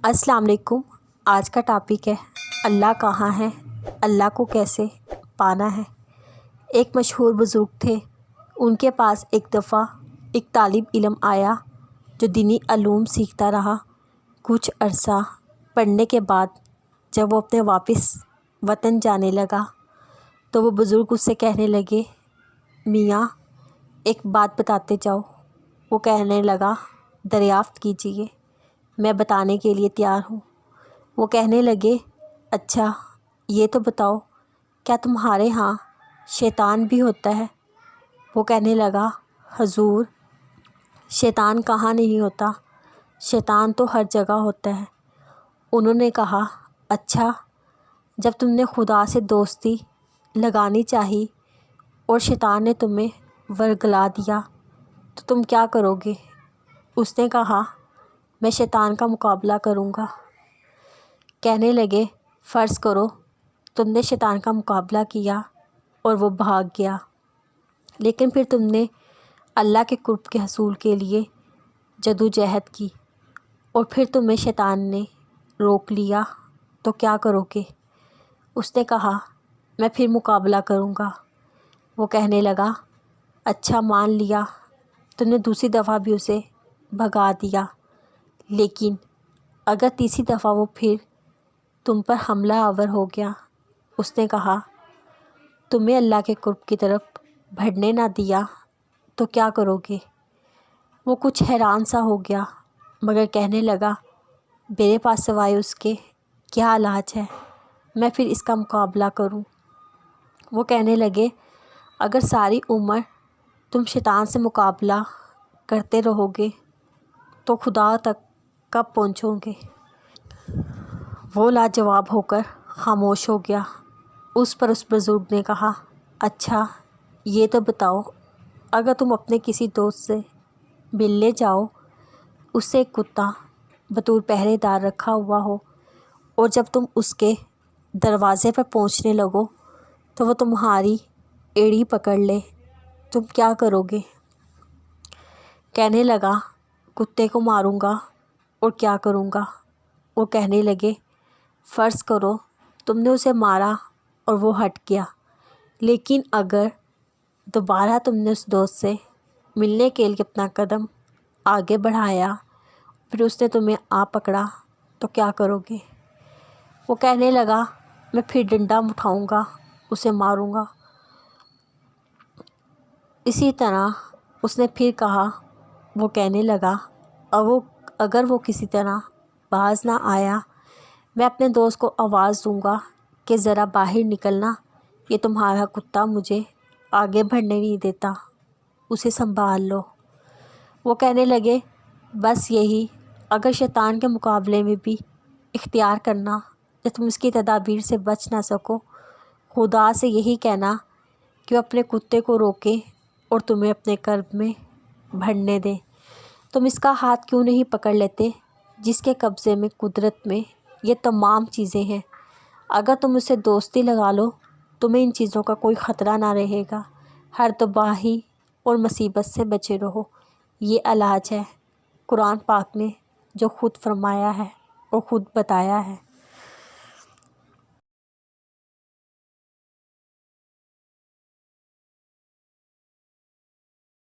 السلام علیکم۔ آج کا ٹاپک ہے اللہ کہاں ہے، اللہ کو کیسے پانا ہے۔ ایک مشہور بزرگ تھے، ان کے پاس ایک دفعہ ایک طالب علم آیا جو دینی علوم سیکھتا رہا۔ کچھ عرصہ پڑھنے کے بعد جب وہ اپنے واپس وطن جانے لگا تو وہ بزرگ اس سے کہنے لگے، میاں ایک بات بتاتے جاؤ۔ وہ کہنے لگا، دریافت کیجیے، میں بتانے کے لیے تیار ہوں۔ وہ کہنے لگے، اچھا یہ تو بتاؤ، کیا تمہارے ہاں شیطان بھی ہوتا ہے؟ وہ کہنے لگا، حضور شیطان کہاں نہیں ہوتا، شیطان تو ہر جگہ ہوتا ہے۔ انہوں نے کہا، اچھا جب تم نے خدا سے دوستی لگانی چاہی اور شیطان نے تمہیں ورگلا دیا تو تم کیا کرو گے؟ اس نے کہا، میں شیطان کا مقابلہ کروں گا۔ کہنے لگے، فرض کرو تم نے شیطان کا مقابلہ کیا اور وہ بھاگ گیا، لیکن پھر تم نے اللہ کے قرب کے حصول کے لیے جدوجہد کی اور پھر تمہیں شیطان نے روک لیا تو کیا کرو گے؟ اس نے کہا، میں پھر مقابلہ کروں گا۔ وہ کہنے لگا، اچھا مان لیا، تم نے دوسری دفعہ بھی اسے بھگا دیا، لیکن اگر تیسری دفعہ وہ پھر تم پر حملہ آور ہو گیا۔ اس نے کہا، تمہیں اللہ کے قرب کی طرف بڑھنے نہ دیا تو کیا کرو گے؟ وہ کچھ حیران سا ہو گیا مگر کہنے لگا، میرے پاس سوائے اس کے کیا علاج ہے، میں پھر اس کا مقابلہ کروں۔ وہ کہنے لگے، اگر ساری عمر تم شیطان سے مقابلہ کرتے رہو گے تو خدا تک کب پہنچو گے؟ وہ لاجواب ہو کر خاموش ہو گیا۔ اس پر اس بزرگ نے کہا، اچھا یہ تو بتاؤ، اگر تم اپنے کسی دوست سے ملنے جاؤ، اس سے ایک کتا بطور پہرے دار رکھا ہوا ہو اور جب تم اس کے دروازے پر پہنچنے لگو تو وہ تمہاری ایڑی پکڑ لے، تم کیا کرو گے؟ کہنے لگا، کتے کو ماروں گا اور کیا کروں گا؟ وہ کہنے لگے، فرض کرو تم نے اسے مارا اور وہ ہٹ گیا، لیکن اگر دوبارہ تم نے اس دوست سے ملنے کے لیے اپنا قدم آگے بڑھایا پھر اس نے تمہیں آ پکڑا تو کیا کرو گے؟ وہ کہنے لگا، میں پھر ڈنڈا اٹھاؤں گا، اسے ماروں گا۔ اسی طرح اس نے پھر کہا۔ وہ کہنے لگا، اگر وہ کسی طرح باز نہ آیا، میں اپنے دوست کو آواز دوں گا کہ ذرا باہر نکلنا، یہ تمہارا کتا مجھے آگے بڑھنے نہیں دیتا، اسے سنبھال لو۔ وہ کہنے لگے، بس یہی، اگر شیطان کے مقابلے میں بھی اختیار کرنا یا تم اس کی تدابیر سے بچ نہ سکو، خدا سے یہی کہنا کہ وہ اپنے کتے کو روکے اور تمہیں اپنے قرب میں بڑھنے دے۔ تم اس کا ہاتھ کیوں نہیں پکڑ لیتے جس کے قبضے میں قدرت میں یہ تمام چیزیں ہیں؟ اگر تم اسے دوستی لگا لو تمہیں ان چیزوں کا کوئی خطرہ نہ رہے گا، ہر تباہی اور مصیبت سے بچے رہو۔ یہ علاج ہے قرآن پاک نے جو خود فرمایا ہے اور خود بتایا ہے۔